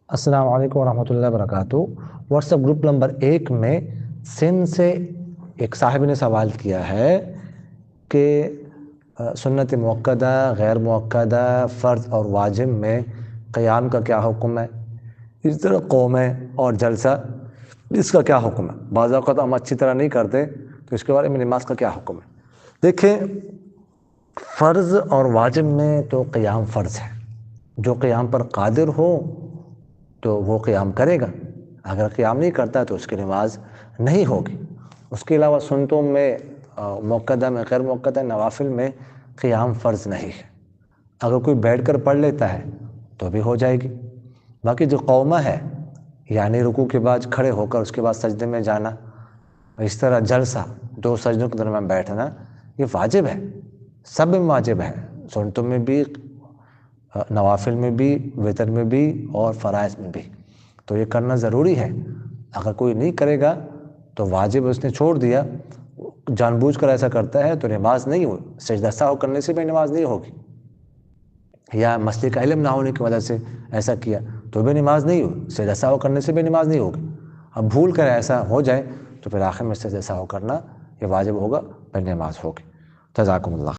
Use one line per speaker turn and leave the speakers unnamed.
السلام علیکم ورحمۃ اللہ وبرکاتہ۔ واٹس ایپ گروپ نمبر 1 میں سندھ سے ایک صاحب نے سوال کیا ہے کہ سنت مؤکدہ، غیر مؤکدہ، فرض اور واجب میں قیام کا کیا حکم ہے، اس طرح قومیں اور جلسہ اس کا کیا حکم ہے۔ بعض اوقات ہم اچھی طرح نہیں کرتے تو اس کے بارے میں نماز کا کیا حکم ہے۔ دیکھیں، فرض اور واجب میں تو قیام فرض ہے، جو قیام پر قادر ہو تو وہ قیام کرے گا، اگر قیام نہیں کرتا تو اس کی نماز نہیں ہوگی۔ اس کے علاوہ سنتوں میں، مؤکدہ میں، غیر مؤکدہ نوافل میں قیام فرض نہیں ہے۔ اگر کوئی بیٹھ کر پڑھ لیتا ہے تو بھی ہو جائے گی۔ باقی جو قومہ ہے، یعنی رکوع کے بعد کھڑے ہو کر اس کے بعد سجدے میں جانا، اس طرح جلسہ، دو سجدوں کے درمیان بیٹھنا، یہ واجب ہے، سب میں واجب ہے، سنتوں میں بھی، نوافل میں بھی، وتر میں بھی اور فرائض میں بھی، تو یہ کرنا ضروری ہے۔ اگر کوئی نہیں کرے گا تو واجب اس نے چھوڑ دیا، جان بوجھ کر ایسا کرتا ہے تو نماز نہیں ہوئی، سجدہ سہو کرنے سے بھی نماز نہیں ہوگی، یا مسئلے کا علم نہ ہونے کی وجہ سے ایسا کیا تو بھی نماز نہیں ہوئی، سجدہ سہو کرنے سے بھی نماز نہیں ہوگی۔ اب بھول کر ایسا ہو جائے تو پھر آخر میں سجدہ سہو کرنا یہ واجب ہوگا، پھر نماز ہوگی۔ جزاکم اللہ۔